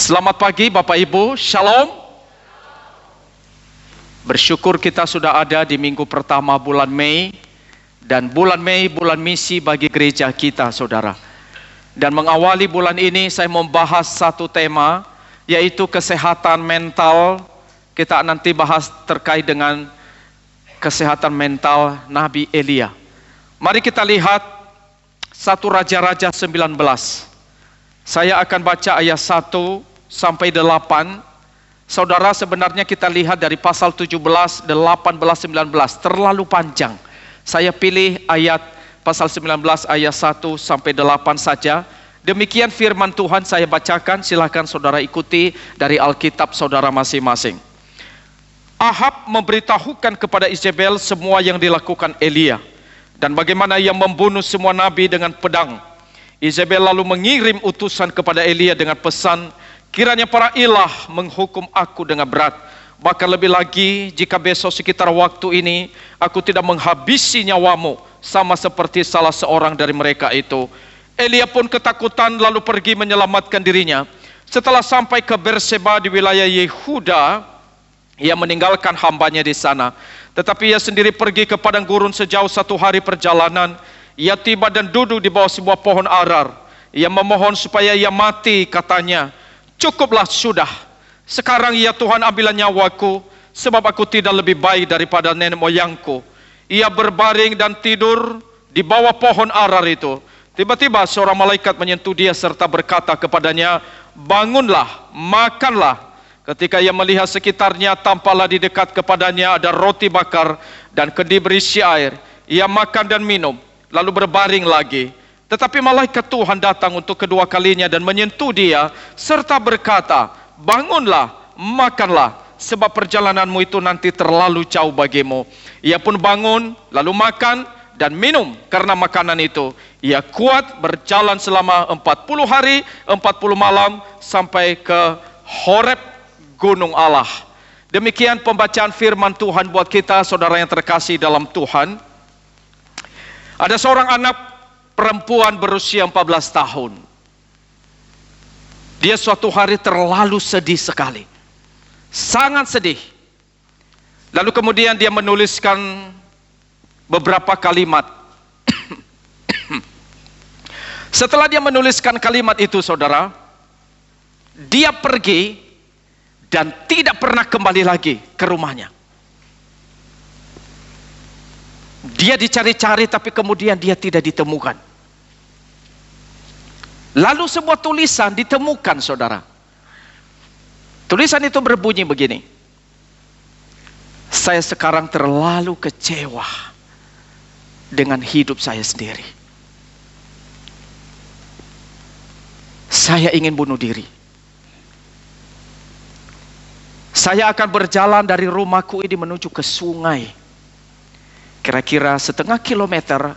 Selamat pagi Bapak Ibu, Shalom. Bersyukur kita sudah ada di minggu pertama bulan Mei. Dan bulan Mei, bulan misi bagi gereja kita, saudara. Dan mengawali bulan ini saya membahas satu tema, yaitu kesehatan mental. Kita nanti bahas terkait dengan kesehatan mental Nabi Elia. Mari kita lihat 1 Raja-Raja 19. Saya akan baca ayat 1 sampai 8. Saudara, sebenarnya kita lihat dari pasal 17, 18, 19. Terlalu panjang. Saya pilih ayat pasal 19 ayat 1 sampai 8 saja. Demikian firman Tuhan saya bacakan. Silakan saudara ikuti dari Alkitab saudara masing-masing. Ahab memberitahukan kepada Izebel semua yang dilakukan Elia, dan bagaimana ia membunuh semua nabi dengan pedang. Izebel lalu mengirim utusan kepada Elia dengan pesan, kiranya para ilah menghukum aku dengan berat. Bahkan lebih lagi, jika besok sekitar waktu ini aku tidak menghabisi nyawamu, sama seperti salah seorang dari mereka itu. Elia pun ketakutan lalu pergi menyelamatkan dirinya. Setelah sampai ke Berseba di wilayah Yehuda, ia meninggalkan hambanya di sana. Tetapi ia sendiri pergi ke padang gurun sejauh 1 hari perjalanan. Ia tiba dan duduk di bawah sebuah pohon arar. Ia memohon supaya ia mati, katanya, cukuplah sudah. Sekarang ya Tuhan, ambillah nyawaku, sebab aku tidak lebih baik daripada nenek moyangku. Ia berbaring dan tidur di bawah pohon arar itu. Tiba-tiba seorang malaikat menyentuh dia serta berkata kepadanya, bangunlah, makanlah. Ketika ia melihat sekitarnya, tampaklah di dekat kepadanya ada roti bakar dan kendi berisi air. Ia makan dan minum, lalu berbaring lagi. Tetapi malaikat Tuhan datang untuk kedua kalinya dan menyentuh dia serta berkata, bangunlah, makanlah, sebab perjalananmu itu nanti terlalu jauh bagimu. Ia pun bangun, lalu makan dan minum. Karena makanan itu, ia kuat berjalan selama 40 hari, 40 malam, sampai ke Horeb, Gunung Allah. Demikian pembacaan firman Tuhan buat kita, saudara yang terkasih dalam Tuhan. Ada seorang anak perempuan berusia 14 tahun. Dia suatu hari terlalu sedih sekali. Sangat sedih. Lalu kemudian dia menuliskan beberapa kalimat. Setelah dia menuliskan kalimat itu, saudara, dia pergi dan tidak pernah kembali lagi ke rumahnya. Dia dicari-cari tapi kemudian dia tidak ditemukan. Lalu sebuah tulisan ditemukan, saudara. Tulisan itu berbunyi begini. Saya sekarang terlalu kecewa dengan hidup saya sendiri. Saya ingin bunuh diri. Saya akan berjalan dari rumahku ini menuju ke sungai. Kira-kira setengah kilometer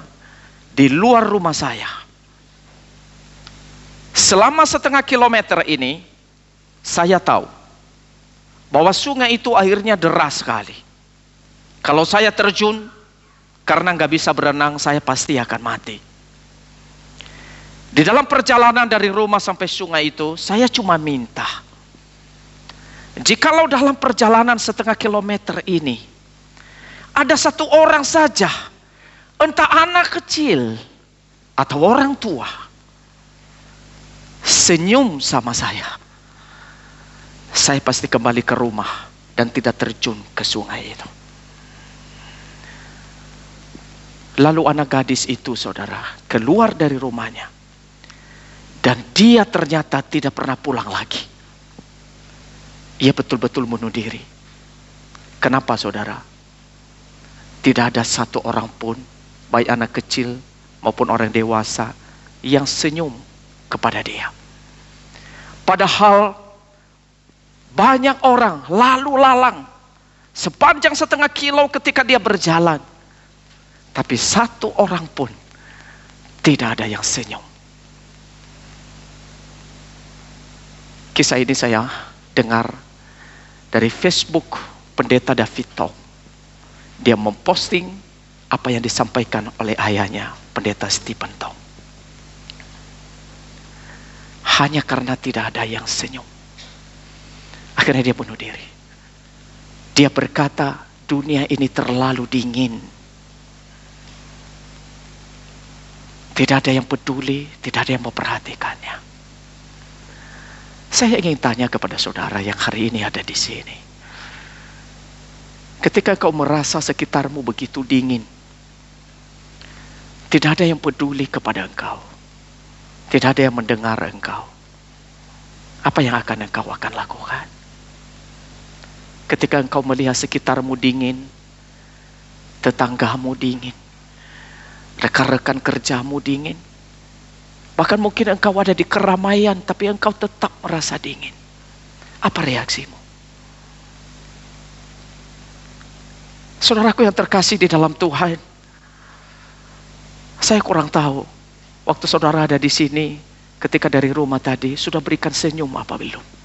di luar rumah saya. Selama setengah kilometer ini, saya tahu bahwa sungai itu airnya deras sekali. Kalau saya terjun, karena nggak bisa berenang, saya pasti akan mati. Di dalam perjalanan dari rumah sampai sungai itu, saya cuma minta, jikalau dalam perjalanan setengah kilometer ini ada satu orang saja, entah anak kecil atau orang tua, senyum sama saya pasti kembali ke rumah dan tidak terjun ke sungai itu. Lalu anak gadis itu, saudara, keluar dari rumahnya dan dia ternyata tidak pernah pulang lagi. Ia betul-betul bunuh diri. Kenapa, saudara? Tidak ada satu orang pun, baik anak kecil maupun orang dewasa, yang senyum kepada dia. Padahal banyak orang lalu lalang sepanjang setengah kilo ketika dia berjalan, tapi satu orang pun tidak ada yang senyum. Kisah ini saya dengar dari Facebook pendeta David Tong. Dia memposting apa yang disampaikan oleh ayahnya, pendeta Stephen Tong. Hanya karena tidak ada yang senyum. Akhirnya dia bunuh diri. Dia berkata, dunia ini terlalu dingin. Tidak ada yang peduli, tidak ada yang memperhatikannya. Saya ingin tanya kepada saudara yang hari ini ada di sini. Ketika kau merasa sekitarmu begitu dingin, tidak ada yang peduli kepada engkau, tidak ada yang mendengar engkau, apa yang akan engkau lakukan? Ketika engkau melihat sekitarmu dingin, tetanggamu dingin, rekan-rekan kerjamu dingin, bahkan mungkin engkau ada di keramaian tapi engkau tetap merasa dingin. Apa reaksimu? Saudaraku yang terkasih di dalam Tuhan, saya kurang tahu waktu saudara ada di sini, ketika dari rumah tadi sudah berikan senyum apa belum?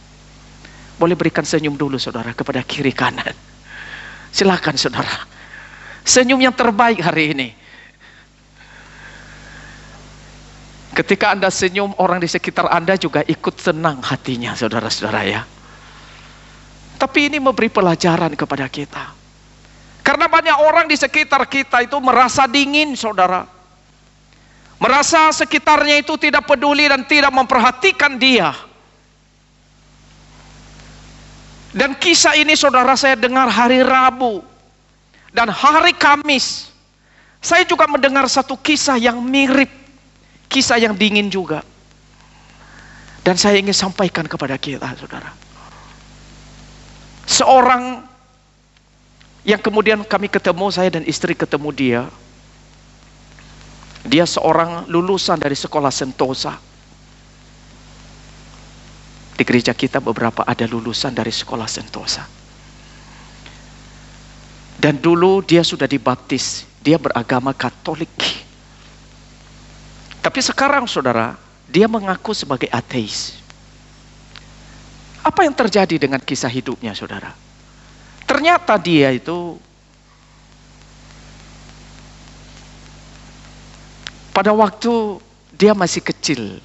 Boleh berikan senyum dulu saudara kepada kiri kanan. Silakan saudara. Senyum yang terbaik hari ini. Ketika Anda senyum, orang di sekitar Anda juga ikut senang hatinya, saudara-saudara ya. Tapi ini memberi pelajaran kepada kita. Karena banyak orang di sekitar kita itu merasa dingin, saudara. Merasa sekitarnya itu tidak peduli dan tidak memperhatikan dia. Dan kisah ini saudara saya dengar hari Rabu. Dan hari Kamis, saya juga mendengar satu kisah yang mirip. Kisah yang dingin juga. Dan saya ingin sampaikan kepada kita, saudara. Seorang yang kemudian kami ketemu, saya dan istri ketemu dia. Dia seorang lulusan dari sekolah Sentosa. Di gereja kita beberapa ada lulusan dari sekolah Sentosa. Dan dulu dia sudah dibaptis. Dia beragama Katolik. Tapi sekarang saudara, dia mengaku sebagai ateis. Apa yang terjadi dengan kisah hidupnya saudara? Ternyata dia itu pada waktu dia masih kecil,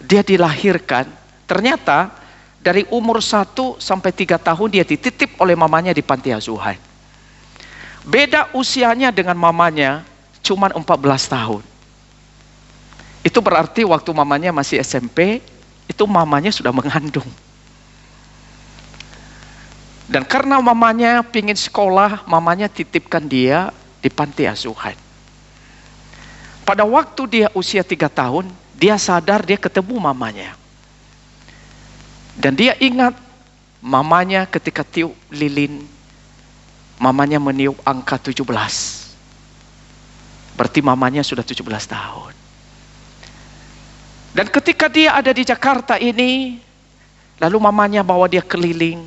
dia dilahirkan, ternyata dari umur 1 sampai 3 tahun dia dititip oleh mamanya di panti asuhan. Beda usianya dengan mamanya cuma 14 tahun. Itu berarti waktu mamanya masih SMP, itu mamanya sudah mengandung. Dan karena mamanya pingin sekolah, mamanya titipkan dia di panti asuhan. Pada waktu dia usia 3 tahun, dia sadar dia ketemu mamanya. Dan dia ingat mamanya ketika tiup lilin, mamanya meniup angka 17. Berarti mamanya sudah 17 tahun. Dan ketika dia ada di Jakarta ini, lalu mamanya bawa dia keliling.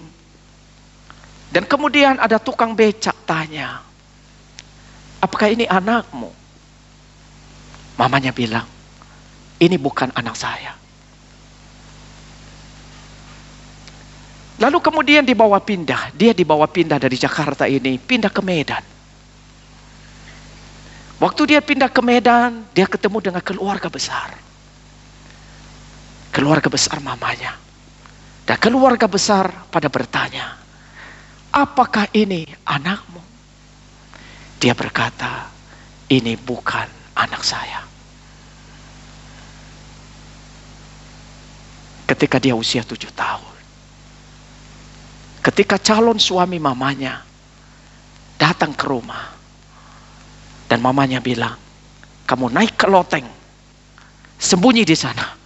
Dan kemudian ada tukang becak tanya, apakah ini anakmu? Mamanya bilang, ini bukan anak saya. Lalu kemudian dia dibawa pindah dari Jakarta ini, pindah ke Medan. Waktu dia pindah ke Medan, dia ketemu dengan keluarga besar. Keluarga besar mamanya. Dan keluarga besar pada bertanya, apakah ini anakmu? Dia berkata, ini bukan anak saya. Ketika dia usia 7 tahun. Ketika calon suami mamanya datang ke rumah. Dan mamanya bilang, kamu naik ke loteng. Sembunyi di sana.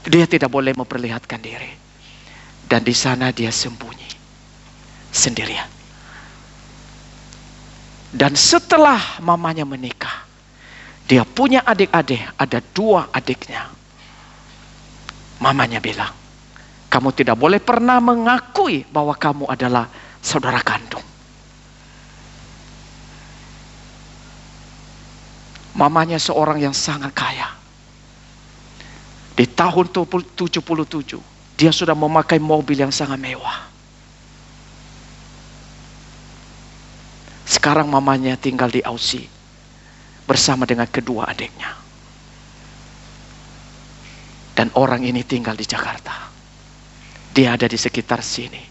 Dia tidak boleh memperlihatkan diri. Dan di sana dia sembunyi. Sendirian. Dan setelah mamanya menikah, dia punya adik-adik, ada 2 adiknya. Mamanya bilang, kamu tidak boleh pernah mengakui bahwa kamu adalah saudara kandung. Mamanya seorang yang sangat kaya. Di tahun 77, dia sudah memakai mobil yang sangat mewah. Sekarang mamanya tinggal di Aussie bersama dengan kedua adiknya. Dan orang ini tinggal di Jakarta. Dia ada di sekitar sini.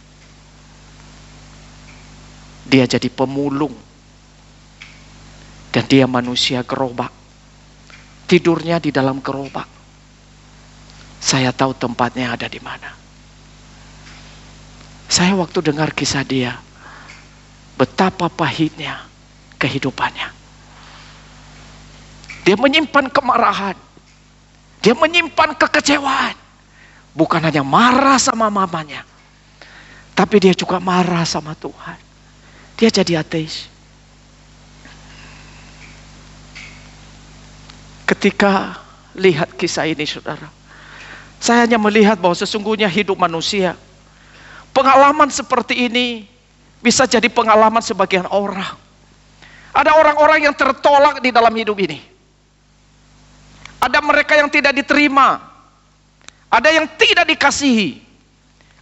Dia jadi pemulung. Dan dia manusia gerobak. Tidurnya di dalam gerobak. Saya tahu tempatnya ada di mana. Saya waktu dengar kisah dia, betapa pahitnya kehidupannya. Dia menyimpan kemarahan. Dia menyimpan kekecewaan. Bukan hanya marah sama mamanya, tapi dia juga marah sama Tuhan. Dia jadi ateis. Ketika lihat kisah ini, saudara, saya hanya melihat bahwa sesungguhnya hidup manusia, pengalaman seperti ini bisa jadi pengalaman sebagian orang. Ada orang-orang yang tertolak di dalam hidup ini. Ada mereka yang tidak diterima. Ada yang tidak dikasihi.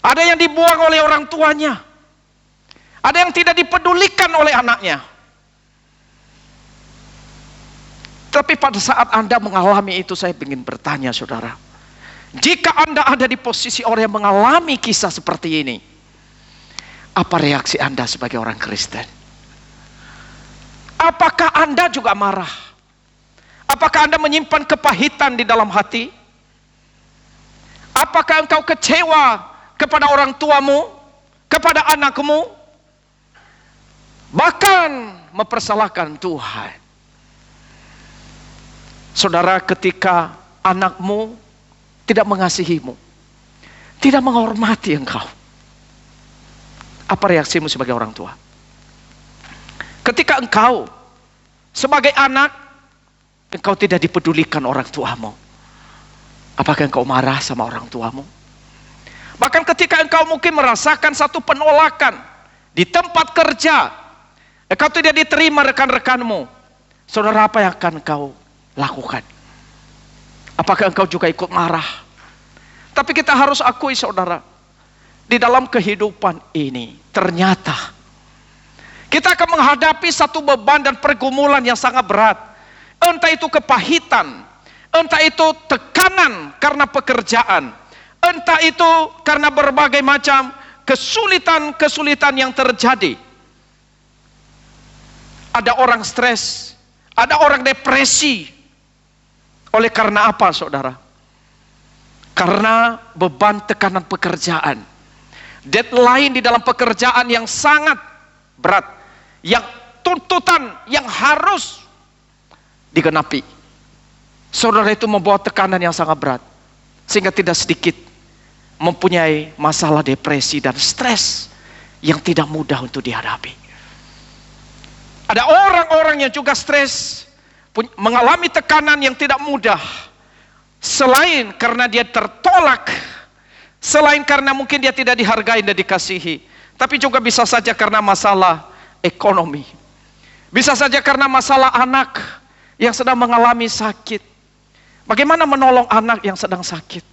Ada yang dibuang oleh orang tuanya. Ada yang tidak dipedulikan oleh anaknya. Tapi pada saat Anda mengalami itu, saya ingin bertanya, saudara. Jika Anda ada di posisi orang yang mengalami kisah seperti ini, apa reaksi Anda sebagai orang Kristen? Apakah Anda juga marah? Apakah Anda menyimpan kepahitan di dalam hati? Apakah engkau kecewa kepada orang tuamu, kepada anakmu, bahkan mempersalahkan Tuhan? Saudara, ketika anakmu tidak mengasihimu, tidak menghormati engkau, apa reaksimu sebagai orang tua? Ketika engkau sebagai anak, engkau tidak dipedulikan orang tuamu, apakah engkau marah sama orang tuamu? Bahkan ketika engkau mungkin merasakan satu penolakan di tempat kerja, engkau tidak diterima rekan-rekanmu, saudara, apa yang akan engkau lakukan? Apakah engkau juga ikut marah? Tapi kita harus akui, saudara, di dalam kehidupan ini ternyata kita akan menghadapi satu beban dan pergumulan yang sangat berat. Entah itu kepahitan, entah itu tekanan karena pekerjaan, entah itu karena berbagai macam kesulitan-kesulitan yang terjadi. Ada orang stres, ada orang depresi. Oleh karena apa, saudara? Karena beban tekanan pekerjaan. Deadline di dalam pekerjaan yang sangat berat. Yang tuntutan yang harus digenapi. Saudara, itu membawa tekanan yang sangat berat. Sehingga tidak sedikit mempunyai masalah depresi dan stres yang tidak mudah untuk dihadapi. Ada orang-orang yang juga stres, mengalami tekanan yang tidak mudah. Selain karena dia tertolak, selain karena mungkin dia tidak dihargai dan dikasihi, tapi juga bisa saja karena masalah ekonomi. Bisa saja karena masalah anak yang sedang mengalami sakit. Bagaimana menolong anak yang sedang sakit?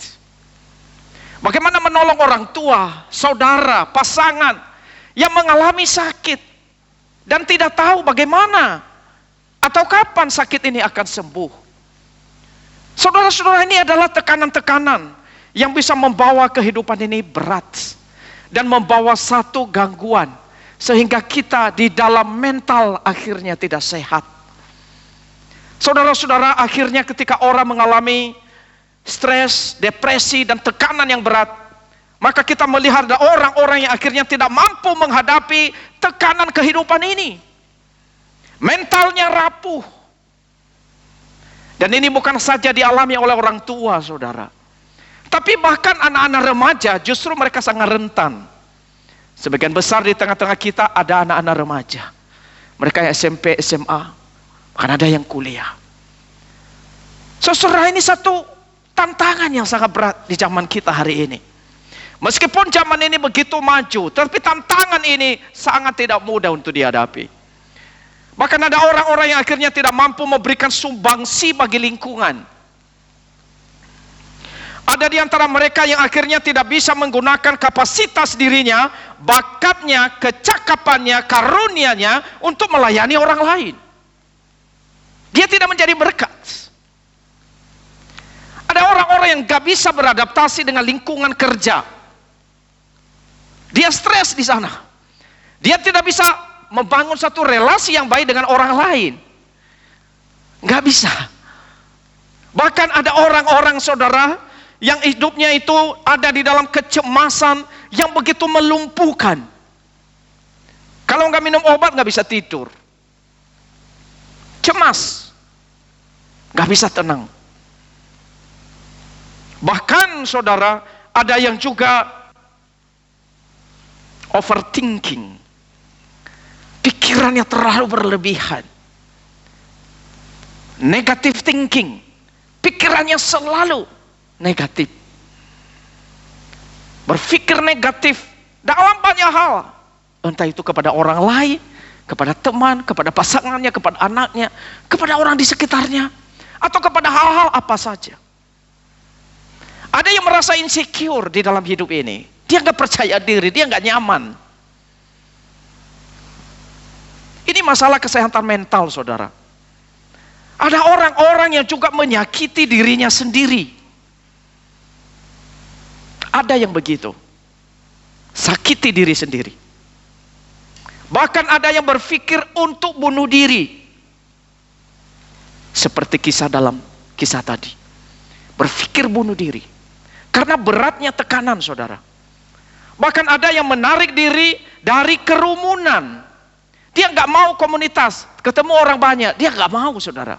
Bagaimana menolong orang tua, saudara, pasangan yang mengalami sakit dan tidak tahu bagaimana atau kapan sakit ini akan sembuh? Saudara-saudara, ini adalah tekanan-tekanan yang bisa membawa kehidupan ini berat dan membawa satu gangguan sehingga kita di dalam mental akhirnya tidak sehat. Saudara-saudara, akhirnya ketika orang mengalami stres, depresi, dan tekanan yang berat, maka kita melihat ada orang-orang yang akhirnya tidak mampu menghadapi tekanan kehidupan ini. Mentalnya rapuh. Dan ini bukan saja dialami oleh orang tua, saudara. Tapi bahkan anak-anak remaja justru mereka sangat rentan. Sebagian besar di tengah-tengah kita ada anak-anak remaja. Mereka yang SMP, SMA, bahkan ada yang kuliah. Saudara, ini satu tantangan yang sangat berat di zaman kita hari ini. Meskipun zaman ini begitu maju, tapi tantangan ini sangat tidak mudah untuk dihadapi. Bahkan ada orang-orang yang akhirnya tidak mampu memberikan sumbangsi bagi lingkungan. Ada di antara mereka yang akhirnya tidak bisa menggunakan kapasitas dirinya, bakatnya, kecakapannya, karunianya untuk melayani orang lain. Dia tidak menjadi berkat. Ada orang-orang yang gak bisa beradaptasi dengan lingkungan kerja. Dia stres di sana. Dia tidak bisa membangun satu relasi yang baik dengan orang lain. Nggak bisa. Bahkan ada orang-orang saudara yang hidupnya itu ada di dalam kecemasan yang begitu melumpuhkan. Kalau nggak minum obat nggak bisa tidur. Cemas. Nggak bisa tenang. Bahkan saudara, ada yang juga overthinking. Pikirannya terlalu berlebihan. Negative thinking. Pikirannya selalu negatif. Berpikir negatif dalam banyak hal. Entah itu kepada orang lain, kepada teman, kepada pasangannya, kepada anaknya, kepada orang di sekitarnya, atau kepada hal-hal apa saja. Ada yang merasa insecure di dalam hidup ini. Dia nggak percaya diri, dia nggak nyaman. Ini masalah kesehatan mental, saudara. Ada orang-orang yang juga menyakiti dirinya sendiri. Ada yang begitu. Sakiti diri sendiri. Bahkan ada yang berpikir untuk bunuh diri. Seperti dalam kisah tadi. Berpikir bunuh diri. Karena beratnya tekanan, saudara. Bahkan ada yang menarik diri dari kerumunan. Dia nggak mau komunitas, ketemu orang banyak. Dia nggak mau, saudara.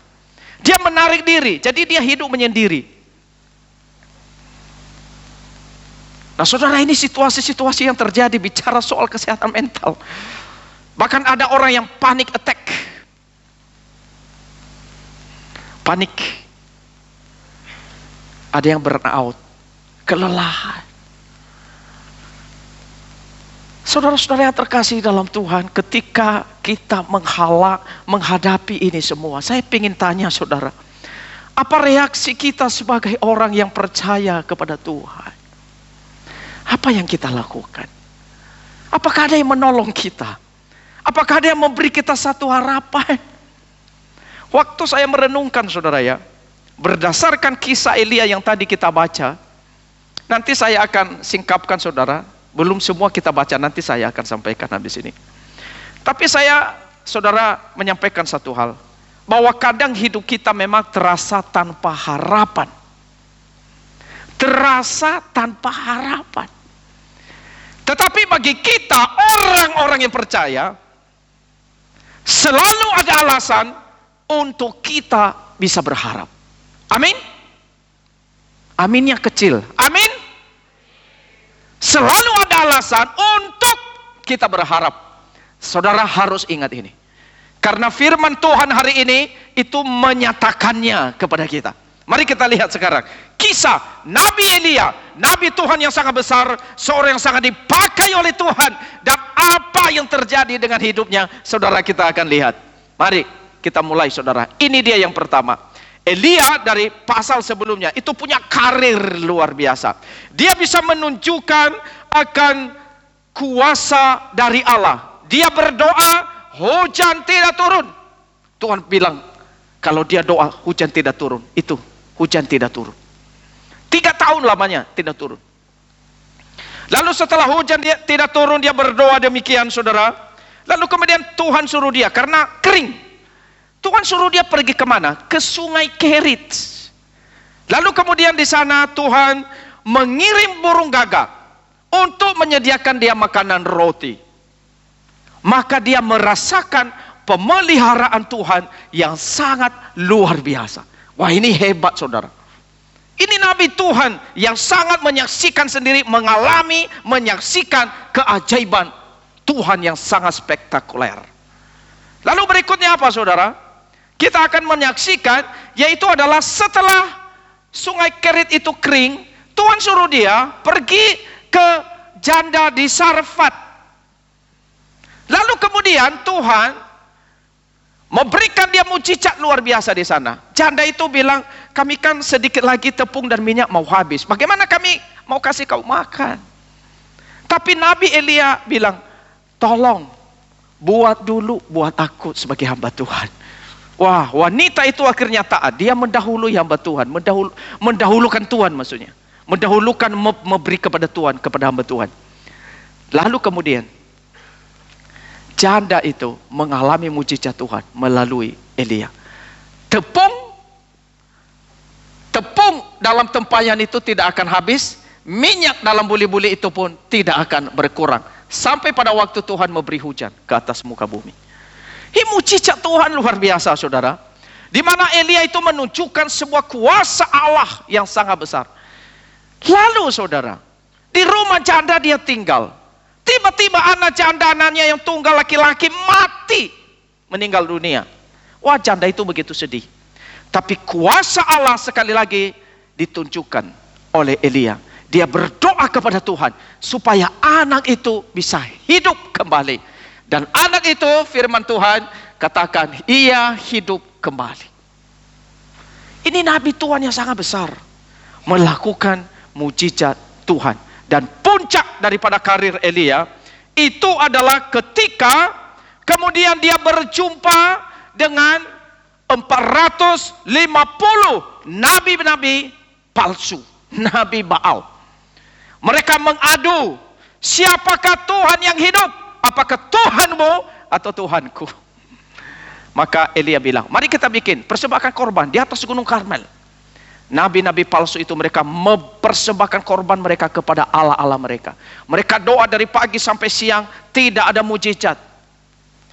Dia menarik diri, jadi dia hidup menyendiri. Nah, saudara, ini situasi-situasi yang terjadi bicara soal kesehatan mental. Bahkan ada orang yang panic attack. Panik. Ada yang burnout, kelelahan. Saudara-saudara yang terkasih dalam Tuhan, ketika kita menghadapi ini semua, saya ingin tanya saudara, apa reaksi kita sebagai orang yang percaya kepada Tuhan? Apa yang kita lakukan? Apakah ada yang menolong kita? Apakah ada yang memberi kita satu harapan? Waktu saya merenungkan, saudara ya, berdasarkan kisah Elia yang tadi kita baca, nanti saya akan singkapkan, saudara. Belum semua kita baca, nanti saya akan sampaikan habis ini. Tapi saya, saudara, menyampaikan satu hal. Bahwa kadang hidup kita memang terasa tanpa harapan. Terasa tanpa harapan. Tetapi bagi kita, orang-orang yang percaya, selalu ada alasan untuk kita bisa berharap. Amin? Aminnya kecil. Amin? Selalu ada alasan untuk kita berharap. Saudara harus ingat ini. Karena firman Tuhan hari ini itu menyatakannya kepada kita. Mari kita lihat sekarang. Kisah Nabi Elia, Nabi Tuhan yang sangat besar, seorang yang sangat dipakai oleh Tuhan. Dan apa yang terjadi dengan hidupnya, saudara, kita akan lihat. Mari kita mulai, saudara. Ini dia yang pertama. Elia dari pasal sebelumnya itu punya karir luar biasa. Dia bisa menunjukkan akan kuasa dari Allah. Dia berdoa, hujan tidak turun. Tuhan bilang, kalau dia doa, hujan tidak turun. Itu, hujan tidak turun. 3 tahun lamanya tidak turun. Lalu setelah hujan dia tidak turun, dia berdoa demikian, saudara. Lalu kemudian Tuhan suruh dia, karena kering, Tuhan suruh dia pergi kemana? Ke sungai Kerit. Lalu kemudian di sana Tuhan mengirim burung gagak untuk menyediakan dia makanan roti. Maka dia merasakan pemeliharaan Tuhan yang sangat luar biasa. Wah, ini hebat, saudara. Ini Nabi Tuhan yang sangat menyaksikan sendiri, menyaksikan keajaiban Tuhan yang sangat spektakuler. Lalu berikutnya apa, saudara? Kita akan menyaksikan, yaitu adalah setelah sungai Kerit itu kering, Tuhan suruh dia pergi ke janda di Sarfat. Lalu kemudian Tuhan memberikan dia mujizat luar biasa di sana. Janda itu bilang, kami kan sedikit lagi tepung dan minyak mau habis. Bagaimana kami mau kasih kau makan? Tapi Nabi Elia bilang, tolong buat dulu buat aku sebagai hamba Tuhan. Wah, wanita itu akhirnya taat. Dia mendahului hamba Tuhan. Mendahulukan Tuhan maksudnya. Mendahulukan memberi kepada Tuhan, kepada hamba Tuhan. Lalu kemudian janda itu mengalami mujizat Tuhan melalui Elia. Tepung dalam tempayan itu tidak akan habis, minyak dalam buli-buli itu pun tidak akan berkurang, sampai pada waktu Tuhan memberi hujan ke atas muka bumi. Ini mujizat Tuhan luar biasa, saudara. Di mana Elia itu menunjukkan sebuah kuasa Allah yang sangat besar. Lalu saudara, di rumah janda dia tinggal. Tiba-tiba anak janda, anaknya yang tunggal laki-laki mati, meninggal dunia. Wah, janda itu begitu sedih. Tapi kuasa Allah sekali lagi ditunjukkan oleh Elia. Dia berdoa kepada Tuhan supaya anak itu bisa hidup kembali. Dan anak itu, firman Tuhan katakan, ia hidup kembali. Ini nabi Tuhan yang sangat besar, melakukan mujizat Tuhan. Dan puncak daripada karir Elia itu adalah ketika kemudian dia berjumpa dengan 450 nabi-nabi palsu, nabi Baal. Mereka mengadu, siapakah Tuhan yang hidup? Apakah Tuhanmu atau Tuhanku? Maka Elia bilang, mari kita bikin persembahkan korban di atas gunung Karmel. Nabi-nabi palsu itu mereka mempersembahkan korban mereka kepada Allah-Allah mereka. Mereka doa dari pagi sampai siang, tidak ada mujizat.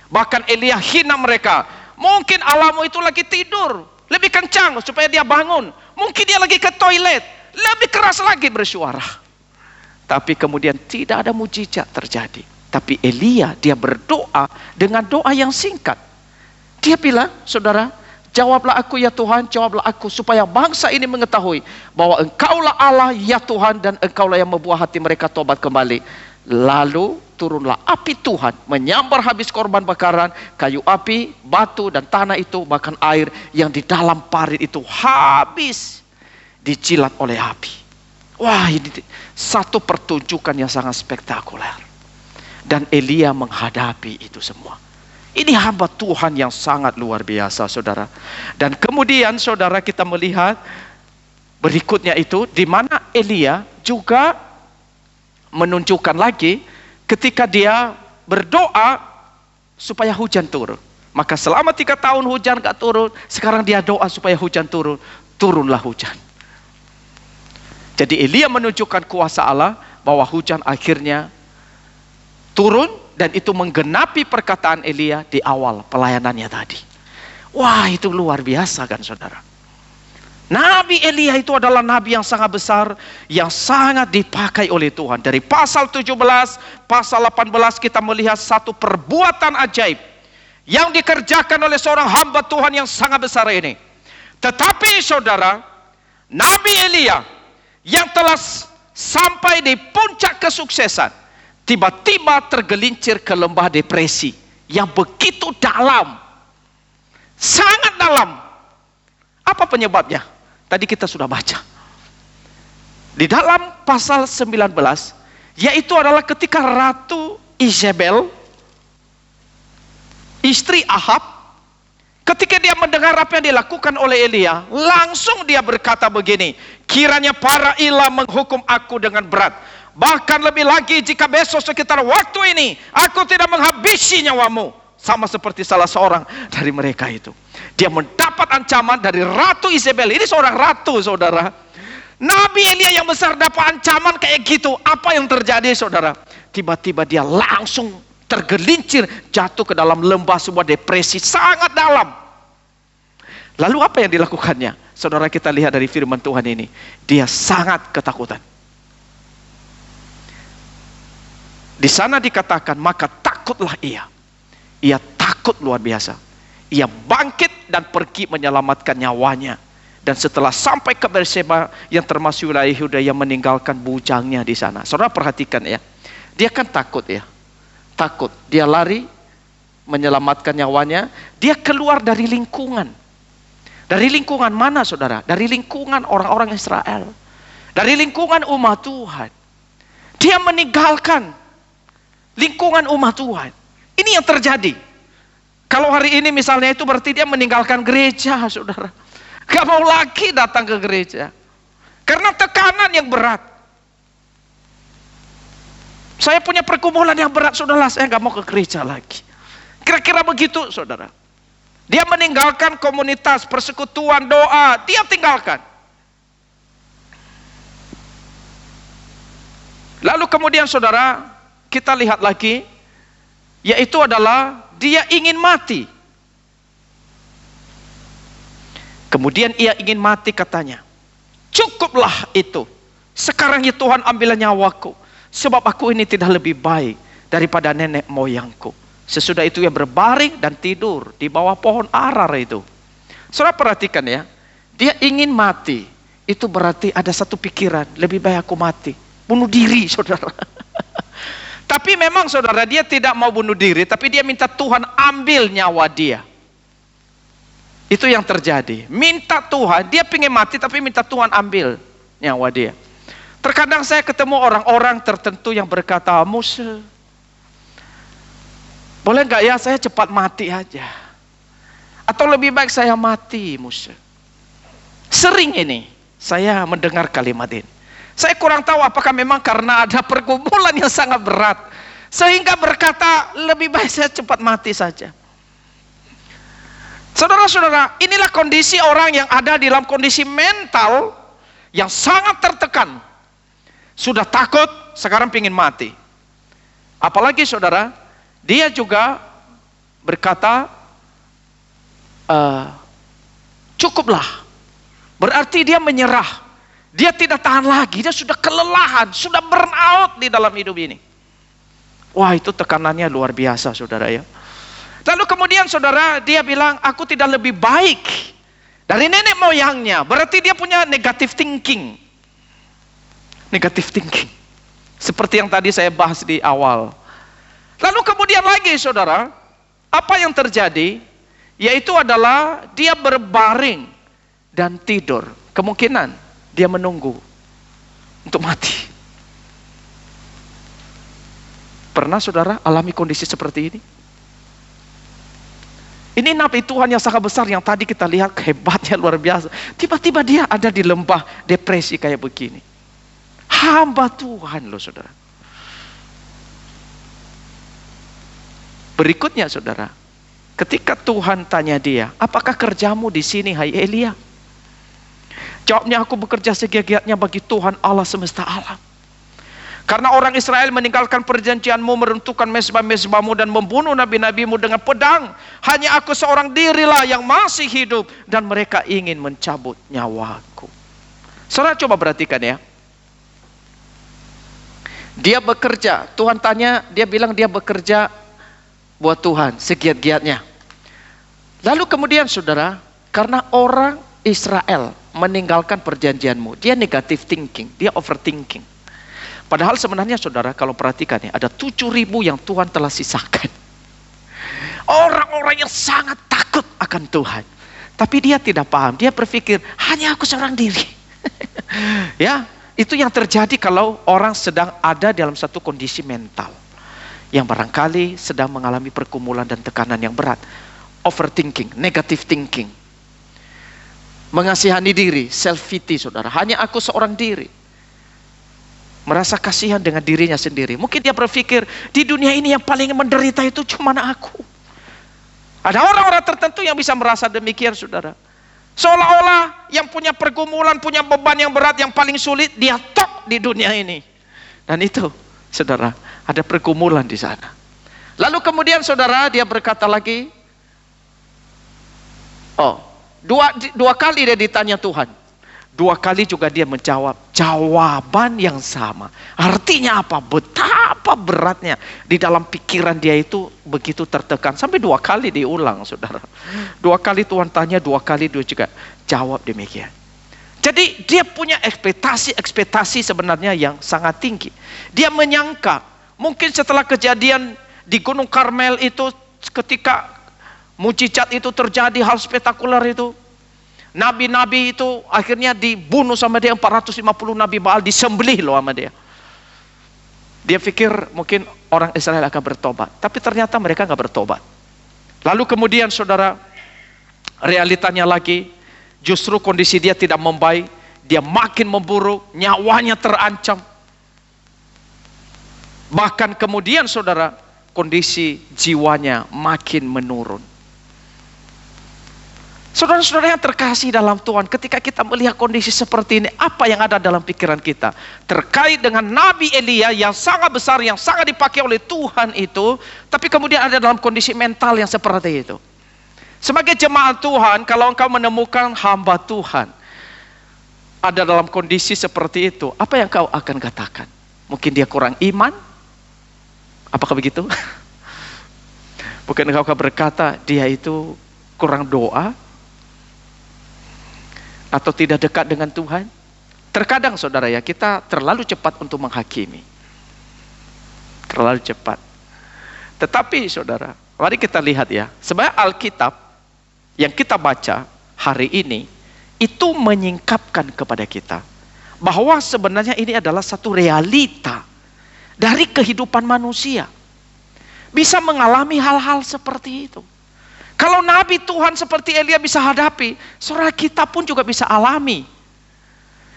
Bahkan Elia hina mereka. Mungkin Allahmu itu lagi tidur, lebih kencang supaya dia bangun. Mungkin dia lagi ke toilet, lebih keras lagi bersuara. Tapi kemudian tidak ada mujizat terjadi. Tapi Elia, dia berdoa dengan doa yang singkat. Dia bilang, saudara, jawablah aku ya Tuhan, jawablah aku, supaya bangsa ini mengetahui bahwa Engkaulah Allah ya Tuhan, dan Engkaulah yang membuat hati mereka tobat kembali. Lalu turunlah api Tuhan, menyambar habis korban bakaran, kayu api, batu dan tanah itu, bahkan air yang di dalam parit itu habis dijilat oleh api. Wah, ini satu pertunjukan yang sangat spektakuler. Dan Elia menghadapi itu semua. Ini hamba Tuhan yang sangat luar biasa, saudara. Dan kemudian saudara, kita melihat berikutnya itu, di mana Elia juga menunjukkan lagi ketika dia berdoa supaya hujan turun. Maka selama 3 tahun hujan gak turun, sekarang dia doa supaya hujan turun. Turunlah hujan. Jadi Elia menunjukkan kuasa Allah bahwa hujan akhirnya turun, dan itu menggenapi perkataan Elia di awal pelayanannya tadi. Wah, itu luar biasa kan saudara. Nabi Elia itu adalah nabi yang sangat besar, yang sangat dipakai oleh Tuhan. Dari pasal 17, pasal 18 kita melihat satu perbuatan ajaib yang dikerjakan oleh seorang hamba Tuhan yang sangat besar ini. Tetapi saudara, Nabi Elia yang telah sampai di puncak kesuksesan, tiba-tiba tergelincir ke lembah depresi yang begitu dalam, sangat dalam. Apa penyebabnya? Tadi kita sudah baca. Di dalam pasal 19, yaitu adalah ketika Ratu Izebel, istri Ahab, ketika dia mendengar apa yang dilakukan oleh Elia, langsung dia berkata begini, kiranya para ilah menghukum aku dengan berat. Bahkan lebih lagi jika besok sekitar waktu ini aku tidak menghabisi nyawamu. Sama seperti salah seorang dari mereka itu. Dia mendapat ancaman dari Ratu Izebel. Ini seorang ratu, saudara. Nabi Elia yang besar dapat ancaman kayak gitu. Apa yang terjadi, saudara? Tiba-tiba dia langsung tergelincir, jatuh ke dalam lembah sebuah depresi sangat dalam. Lalu apa yang dilakukannya? Saudara, kita lihat dari firman Tuhan ini. Dia sangat ketakutan. Di sana dikatakan, maka takutlah ia. Ia takut luar biasa. Ia bangkit dan pergi menyelamatkan nyawanya. Dan setelah sampai ke Berseba yang termasuk wilayah Yehuda, yang meninggalkan bujangnya di sana. Saudara perhatikan ya. Dia kan takut ya. Takut. Dia lari menyelamatkan nyawanya. Dia keluar dari lingkungan. Dari lingkungan mana saudara? Dari lingkungan orang-orang Israel. Dari lingkungan umat Tuhan. Dia meninggalkan lingkungan umat Tuhan. Ini yang terjadi. Kalau hari ini misalnya itu berarti dia meninggalkan gereja, saudara. Gak mau lagi datang ke gereja. Karena tekanan yang berat. Saya punya pergumulan yang berat, saudara, saya nggak mau ke gereja lagi. Kira-kira begitu, saudara. Dia meninggalkan komunitas, persekutuan, doa, dia tinggalkan. Lalu kemudian, saudara, kita lihat lagi, yaitu adalah dia ingin mati. Kemudian ia ingin mati, katanya, cukuplah itu. Sekarang ya Tuhan, ambillah nyawaku, sebab aku ini tidak lebih baik daripada nenek moyangku. Sesudah itu ia berbaring dan tidur di bawah pohon arar itu. Saudara perhatikan ya, dia ingin mati. Itu berarti ada satu pikiran, lebih baik aku mati. Bunuh diri, saudara. Tapi memang saudara, dia tidak mau bunuh diri, tapi dia minta Tuhan ambil nyawa dia. Itu yang terjadi. Minta Tuhan, dia ingin mati tapi minta Tuhan ambil nyawa dia. Terkadang saya ketemu orang-orang tertentu yang berkata, Musa, boleh nggak ya saya cepat mati aja? Atau lebih baik saya mati, Musa. Sering ini saya mendengar kalimat ini. Saya kurang tahu apakah memang karena ada pergumulan yang sangat berat, sehingga berkata, lebih baik saya cepat mati saja. Saudara-saudara, inilah kondisi orang yang ada dalam kondisi mental yang sangat tertekan. Sudah takut, sekarang ingin mati. Apalagi saudara, dia juga berkata, cukuplah. Berarti dia menyerah. Dia tidak tahan lagi, dia sudah kelelahan, sudah burn out di dalam hidup ini. Wah, itu tekanannya luar biasa, saudara ya. Lalu kemudian saudara, dia bilang, aku tidak lebih baik dari nenek moyangnya. Berarti dia punya negative thinking. Negative thinking. Seperti yang tadi saya bahas di awal. Lalu kemudian lagi saudara, apa yang terjadi? Yaitu adalah dia berbaring dan tidur. Kemungkinan dia menunggu untuk mati. Pernah saudara alami kondisi seperti ini? Ini nabi Tuhan yang sangat besar yang tadi kita lihat hebatnya luar biasa. Tiba-tiba dia ada di lembah depresi kayak begini. Hamba Tuhan loh saudara. Berikutnya saudara, ketika Tuhan tanya dia, apakah kerjamu di sini hai Elia? Jawabnya, aku bekerja segiat-giatnya bagi Tuhan Allah semesta alam. Karena orang Israel meninggalkan perjanjianmu, meruntuhkan mezbah-mezbahmu dan membunuh nabi-nabimu dengan pedang. Hanya aku seorang dirilah yang masih hidup dan mereka ingin mencabut nyawaku. Saudara coba perhatikan ya. Dia bekerja, Tuhan tanya, dia bilang dia bekerja buat Tuhan segiat-giatnya. Lalu kemudian saudara, karena orang Israel meninggalkan perjanjianmu, dia negative thinking, dia overthinking. Padahal sebenarnya saudara kalau perhatikan ya, ada 7.000 yang Tuhan telah sisakan. Orang-orang yang sangat takut akan Tuhan. Tapi dia tidak paham, dia berpikir hanya aku seorang diri. Ya, itu yang terjadi kalau orang sedang ada dalam satu kondisi mental yang barangkali sedang mengalami pergumulan dan tekanan yang berat. Overthinking, negative thinking. Mengasihani diri, self-pity saudara, hanya aku seorang diri. Merasa kasihan dengan dirinya sendiri. Mungkin dia berpikir, di dunia ini yang paling menderita itu cuma aku. Ada orang-orang tertentu yang bisa merasa demikian saudara. Seolah-olah yang punya pergumulan, punya beban yang berat, yang paling sulit, dia top di dunia ini. Dan itu saudara, ada pergumulan di sana. Lalu kemudian saudara, dia berkata lagi, dua kali dia ditanya Tuhan. 2 kali juga dia menjawab jawaban yang sama. Artinya apa? Betapa beratnya di dalam pikiran dia itu begitu tertekan. Sampai 2 kali diulang saudara. 2 kali Tuhan tanya, 2 kali dia juga jawab demikian. Jadi dia punya ekspektasi sebenarnya yang sangat tinggi. Dia menyangka mungkin setelah kejadian di Gunung Karmel itu, ketika mujizat itu terjadi, hal spektakuler itu, nabi-nabi itu akhirnya dibunuh sama dia, 450 nabi Baal disembelih loh sama dia. Dia pikir mungkin orang Israel akan bertobat, tapi ternyata mereka nggak bertobat. Lalu kemudian saudara, realitanya lagi, justru kondisi dia tidak membaik, dia makin memburuk, nyawanya terancam. Bahkan kemudian saudara, kondisi jiwanya makin menurun. Saudara-saudara yang terkasih dalam Tuhan, ketika kita melihat kondisi seperti ini, apa yang ada dalam pikiran kita? Terkait dengan Nabi Elia yang sangat besar, yang sangat dipakai oleh Tuhan itu, tapi kemudian ada dalam kondisi mental yang seperti itu. Sebagai jemaat Tuhan, kalau engkau menemukan hamba Tuhan ada dalam kondisi seperti itu, apa yang kau akan katakan? Mungkin dia kurang iman? Apakah begitu? Bukan engkau berkata dia itu kurang doa? Atau tidak dekat dengan Tuhan? Terkadang saudara ya, kita terlalu cepat untuk menghakimi. Terlalu cepat. Tetapi saudara, mari kita lihat ya, sebenarnya Alkitab yang kita baca hari ini, itu menyingkapkan kepada kita bahwa sebenarnya ini adalah satu realita dari kehidupan manusia. Bisa mengalami hal-hal seperti itu. Kalau Nabi Tuhan seperti Elia bisa hadapi, saudara, kita pun juga bisa alami.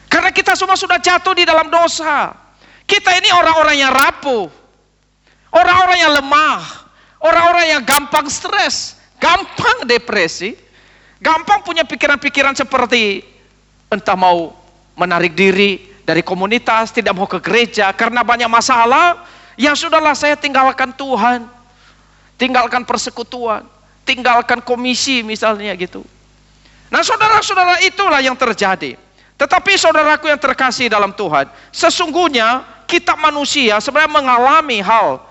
Karena kita semua sudah jatuh di dalam dosa. Kita ini orang-orang yang rapuh, orang-orang yang lemah, orang-orang yang gampang stres, gampang depresi, gampang punya pikiran-pikiran seperti entah mau menarik diri dari komunitas, tidak mau ke gereja karena banyak masalah. Ya sudahlah, saya tinggalkan Tuhan, tinggalkan persekutuan, tinggalkan komisi misalnya gitu. Nah saudara-saudara, itulah yang terjadi. Tetapi saudaraku yang terkasih dalam Tuhan, sesungguhnya kita manusia sebenarnya mengalami hal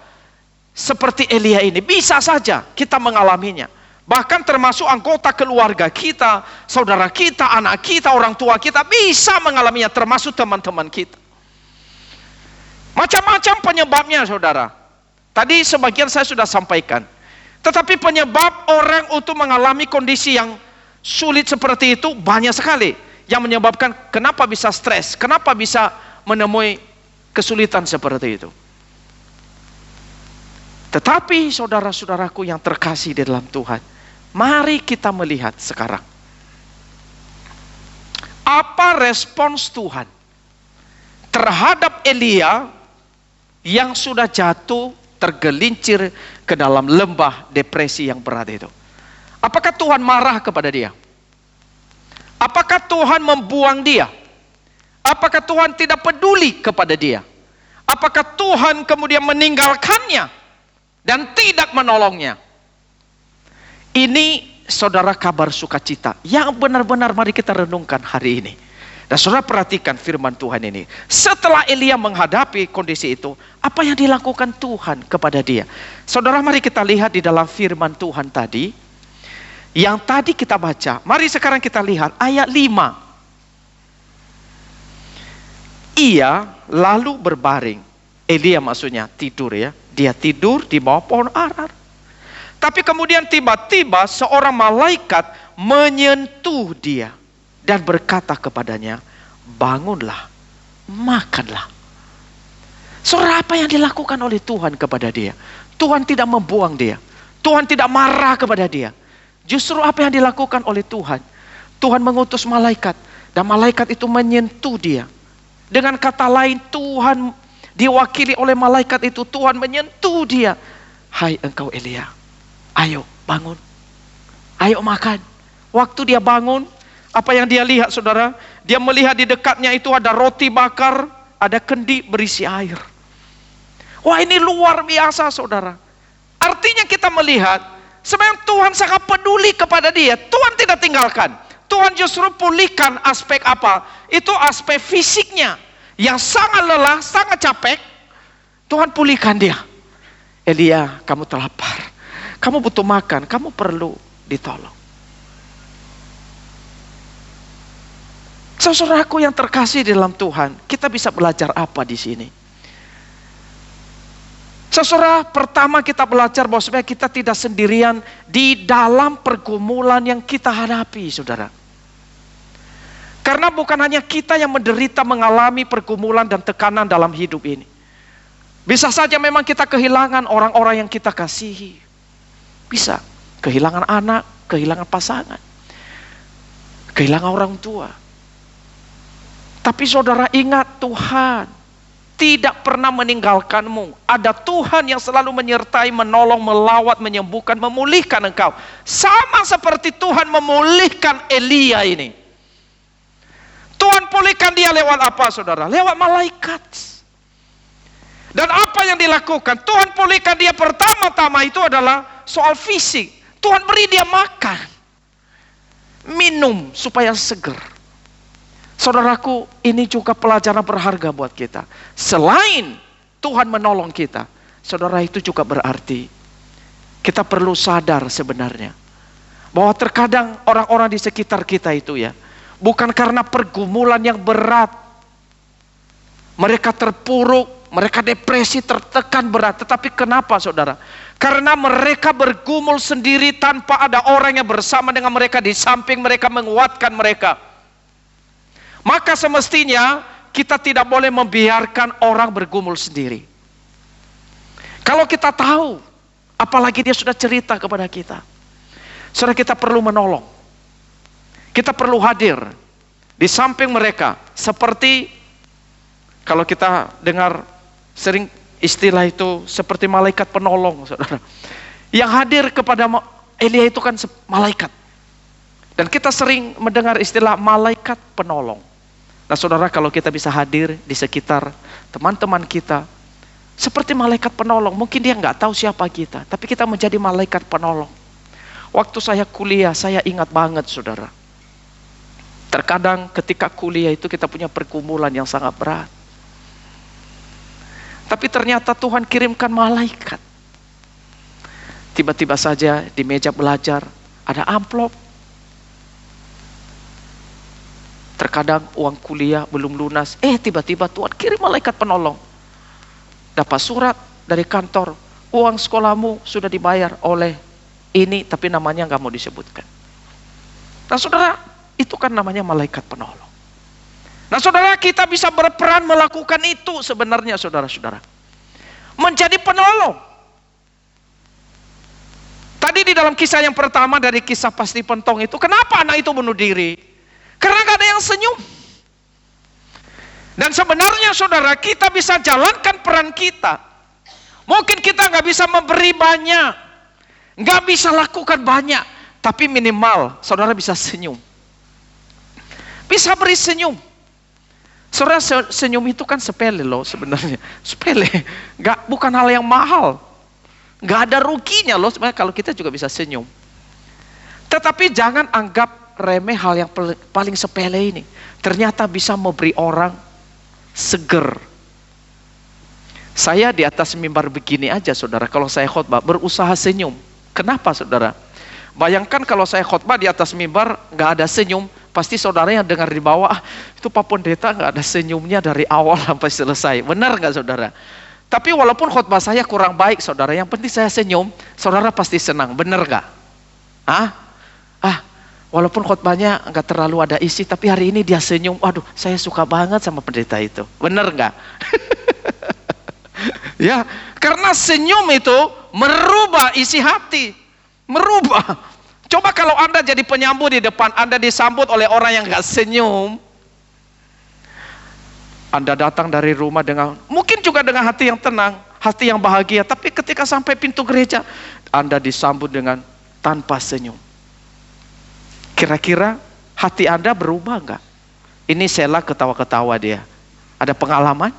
seperti Elia ini. Bisa saja kita mengalaminya. Bahkan termasuk anggota keluarga kita, saudara kita, anak kita, orang tua kita bisa mengalaminya, termasuk teman-teman kita. Macam-macam penyebabnya saudara. Tadi sebagian saya sudah sampaikan. Tetapi penyebab orang untuk mengalami kondisi yang sulit seperti itu banyak sekali. Yang menyebabkan kenapa bisa stres, kenapa bisa menemui kesulitan seperti itu. Tetapi saudara-saudaraku yang terkasih di dalam Tuhan, mari kita melihat sekarang. Apa respons Tuhan terhadap Elia yang sudah jatuh, tergelincir ke dalam lembah depresi yang berat itu? Apakah Tuhan marah kepada dia? Apakah Tuhan membuang dia? Apakah Tuhan tidak peduli kepada dia? Apakah Tuhan kemudian meninggalkannya dan tidak menolongnya? Ini saudara kabar sukacita yang benar-benar mari kita renungkan hari ini. Dan saudara perhatikan firman Tuhan ini. Setelah Elia menghadapi kondisi itu, apa yang dilakukan Tuhan kepada dia? Saudara, mari kita lihat di dalam firman Tuhan tadi. Yang tadi kita baca. Mari sekarang kita lihat ayat 5. Ia lalu berbaring. Elia maksudnya tidur ya. Dia tidur di bawah pohon arar. Tapi kemudian tiba-tiba seorang malaikat menyentuh dia. Dan berkata kepadanya, bangunlah, makanlah. Saudara, apa yang dilakukan oleh Tuhan kepada dia? Tuhan tidak membuang dia. Tuhan tidak marah kepada dia. Justru apa yang dilakukan oleh Tuhan? Tuhan mengutus malaikat. Dan malaikat itu menyentuh dia. Dengan kata lain, Tuhan diwakili oleh malaikat itu. Tuhan menyentuh dia. Hai engkau Elia, ayo bangun. Ayo makan. Waktu dia bangun, apa yang dia lihat saudara? Dia melihat di dekatnya itu ada roti bakar, ada kendi berisi air. Wah, ini luar biasa saudara. Artinya kita melihat sebenarnya Tuhan sangat peduli kepada dia. Tuhan tidak tinggalkan. Tuhan justru pulihkan aspek apa? Itu aspek fisiknya. Yang sangat lelah, sangat capek. Tuhan pulihkan dia. Elia, kamu terlapar. Kamu butuh makan, kamu perlu ditolong. Saudaraku yang terkasih di dalam Tuhan, kita bisa belajar apa di sini? Saudara, pertama kita belajar bahwa sebenarnya kita tidak sendirian di dalam pergumulan yang kita hadapi, saudara. Karena bukan hanya kita yang menderita mengalami pergumulan dan tekanan dalam hidup ini. Bisa saja memang kita kehilangan orang-orang yang kita kasihi. Bisa kehilangan anak, kehilangan pasangan, kehilangan orang tua. Tapi saudara ingat, Tuhan tidak pernah meninggalkanmu. Ada Tuhan yang selalu menyertai, menolong, melawat, menyembuhkan, memulihkan engkau. Sama seperti Tuhan memulihkan Elia ini. Tuhan pulihkan dia lewat apa, saudara? Lewat malaikat. Dan apa yang dilakukan? Tuhan pulihkan dia pertama-tama itu adalah soal fisik. Tuhan beri dia makan, minum supaya seger. Saudaraku, ini juga pelajaran berharga buat kita. Selain Tuhan menolong kita, saudara, itu juga berarti kita perlu sadar sebenarnya bahwa terkadang orang-orang di sekitar kita itu ya, bukan karena pergumulan yang berat, mereka terpuruk, mereka depresi, tertekan berat. Tetapi kenapa, saudara? Karena mereka bergumul sendiri tanpa ada orang yang bersama dengan mereka, di samping mereka, menguatkan mereka. Maka semestinya kita tidak boleh membiarkan orang bergumul sendiri. Kalau kita tahu, apalagi dia sudah cerita kepada kita, saudara, kita perlu menolong. Kita perlu hadir di samping mereka. Seperti kalau kita dengar sering istilah itu seperti malaikat penolong, saudara. Yang hadir kepada Elia itu kan malaikat. Dan kita sering mendengar istilah malaikat penolong. Nah, saudara, kalau kita bisa hadir di sekitar teman-teman kita seperti malaikat penolong, mungkin dia nggak tahu siapa kita, tapi kita menjadi malaikat penolong. Waktu saya kuliah, saya ingat banget, saudara. Terkadang ketika kuliah itu kita punya pergumulan yang sangat berat. Tapi ternyata Tuhan kirimkan malaikat. Tiba-tiba saja di meja belajar ada amplop. Terkadang uang kuliah belum lunas, tiba-tiba Tuhan kirim malaikat penolong. Dapat surat dari kantor, uang sekolahmu sudah dibayar oleh ini, tapi namanya nggak mau disebutkan. Nah, saudara, itu kan namanya malaikat penolong. Nah, saudara, kita bisa berperan melakukan itu sebenarnya, saudara-saudara. Menjadi penolong. Tadi di dalam kisah yang pertama dari kisah pasti pentong itu, kenapa anak itu bunuh diri? Karena gak ada yang senyum. Dan sebenarnya, saudara, kita bisa jalankan peran kita. Mungkin kita gak bisa memberi banyak, gak bisa lakukan banyak, tapi minimal saudara bisa senyum. Bisa beri senyum. Saudara, senyum itu kan sepele loh sebenarnya. Sepele, bukan hal yang mahal. Gak ada ruginya loh sebenarnya kalau kita juga bisa senyum. Tetapi jangan anggap remeh hal yang paling sepele ini. Ternyata bisa memberi orang seger. Saya di atas mimbar begini aja, saudara, kalau saya khotbah berusaha senyum. Kenapa, saudara? Bayangkan kalau saya khotbah di atas mimbar gak ada senyum, pasti saudara yang dengar di bawah, itu Pak Pendeta gak ada senyumnya dari awal sampai selesai. Benar gak, saudara? Tapi walaupun khotbah saya kurang baik, saudara, yang penting saya senyum, saudara pasti senang. Benar gak? Walaupun khotbahnya nggak terlalu ada isi, tapi hari ini dia senyum. Waduh, saya suka banget sama pendeta itu. Bener nggak? Ya, karena senyum itu merubah isi hati, merubah. Coba kalau Anda jadi penyambut di depan, Anda disambut oleh orang yang nggak senyum. Anda datang dari rumah dengan, mungkin juga dengan hati yang tenang, hati yang bahagia. Tapi ketika sampai pintu gereja, Anda disambut dengan tanpa senyum. Kira-kira hati Anda berubah enggak? Ini Sela ketawa-ketawa dia. Ada pengalaman?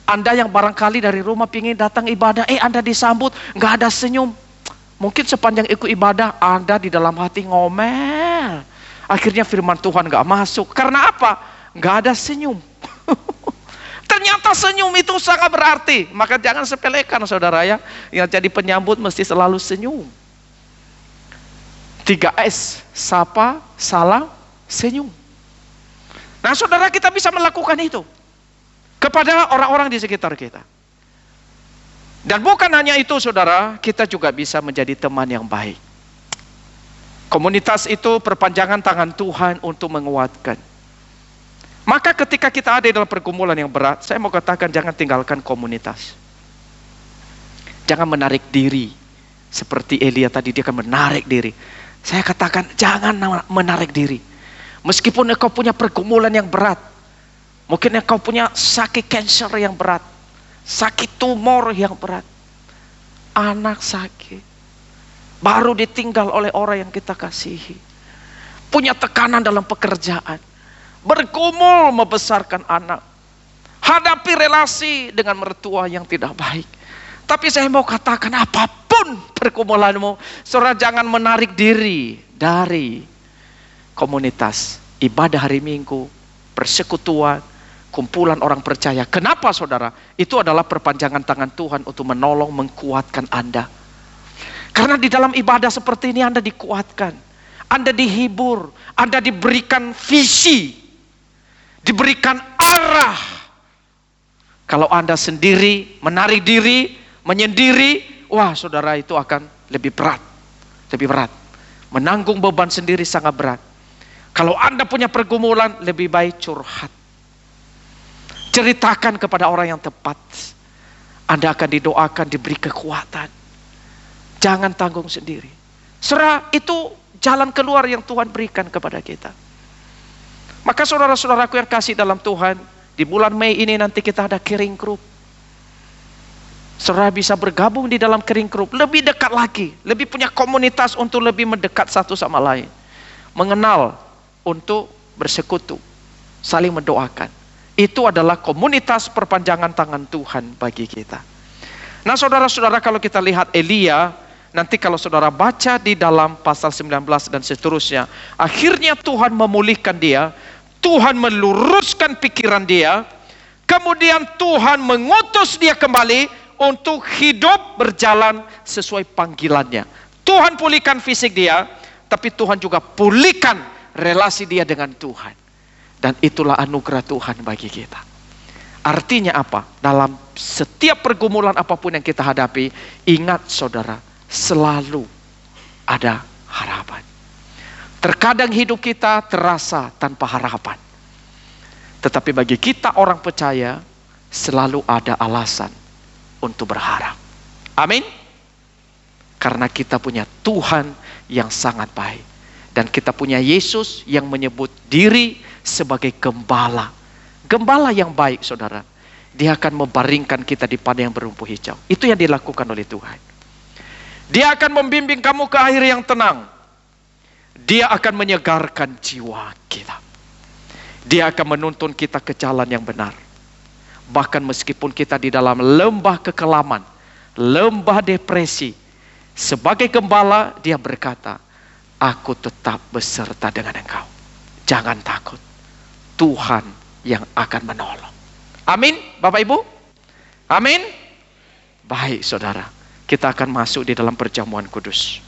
Anda yang barangkali dari rumah pingin datang ibadah, Anda disambut, enggak ada senyum. Mungkin sepanjang ikut ibadah, Anda di dalam hati ngomel. Akhirnya firman Tuhan enggak masuk. Karena apa? Enggak ada senyum. Ternyata senyum itu sangat berarti. Maka jangan sepelekan, saudara ya. Yang jadi penyambut mesti selalu senyum. 3S, sapa, salam, senyum. Nah, saudara, kita bisa melakukan itu kepada orang-orang di sekitar kita. Dan bukan hanya itu, saudara, kita juga bisa menjadi teman yang baik. Komunitas itu perpanjangan tangan Tuhan untuk menguatkan. Maka ketika kita ada dalam pergumulan yang berat, saya mau katakan jangan tinggalkan komunitas. Jangan menarik diri. Seperti Elia tadi, dia akan menarik diri. Saya katakan jangan menarik diri. Meskipun engkau punya pergumulan yang berat, Mungkin engkau punya sakit kanker yang berat, sakit tumor yang berat, anak sakit, baru ditinggal oleh orang yang kita kasihi, punya tekanan dalam pekerjaan, bergumul membesarkan anak, hadapi relasi dengan mertua yang tidak baik. Tapi saya mau katakan, apapun pergumulanmu, saudara jangan menarik diri dari komunitas ibadah hari Minggu, persekutuan, kumpulan orang percaya. Kenapa saudara? Itu adalah perpanjangan tangan Tuhan untuk menolong, mengkuatkan Anda. Karena di dalam ibadah seperti ini Anda dikuatkan, Anda dihibur, Anda diberikan visi, diberikan arah. Kalau Anda sendiri, menarik diri, menyendiri, wah saudara itu akan lebih berat. Lebih berat. Menanggung beban sendiri sangat berat. Kalau Anda punya pergumulan, lebih baik curhat. Ceritakan kepada orang yang tepat. Anda akan didoakan, diberi kekuatan. Jangan tanggung sendiri. Saudara, itu jalan keluar yang Tuhan berikan kepada kita. Maka saudara-saudaraku yang kasih dalam Tuhan, di bulan Mei ini nanti kita ada Caring Group. Saudara bisa bergabung di dalam Caring Group, lebih dekat lagi, lebih punya komunitas untuk lebih mendekat satu sama lain. Mengenal untuk bersekutu, saling mendoakan. Itu adalah komunitas perpanjangan tangan Tuhan bagi kita. Nah saudara-saudara, kalau kita lihat Elia, nanti kalau saudara baca di dalam pasal 19 dan seterusnya, akhirnya Tuhan memulihkan dia, Tuhan meluruskan pikiran dia, kemudian Tuhan mengutus dia kembali untuk hidup berjalan sesuai panggilannya. Tuhan pulihkan fisik dia, tapi Tuhan juga pulihkan relasi dia dengan Tuhan. Dan itulah anugerah Tuhan bagi kita. Artinya apa? Dalam setiap pergumulan apapun yang kita hadapi, ingat saudara, selalu ada harapan. Terkadang hidup kita terasa tanpa harapan. Tetapi bagi kita orang percaya, selalu ada alasan untuk berharap. Amin. Karena kita punya Tuhan yang sangat baik. Dan kita punya Yesus yang menyebut diri sebagai gembala. Gembala yang baik saudara. Dia akan membaringkan kita di padang yang berumpu hijau. Itu yang dilakukan oleh Tuhan. Dia akan membimbing kamu ke air yang tenang. Dia akan menyegarkan jiwa kita. Dia akan menuntun kita ke jalan yang benar. Bahkan meskipun kita di dalam lembah kekelaman, lembah depresi, sebagai gembala dia berkata, aku tetap beserta dengan engkau. Jangan takut. Tuhan yang akan menolong. Amin, Bapak Ibu? Amin? Baik, saudara. Kita akan masuk di dalam perjamuan kudus.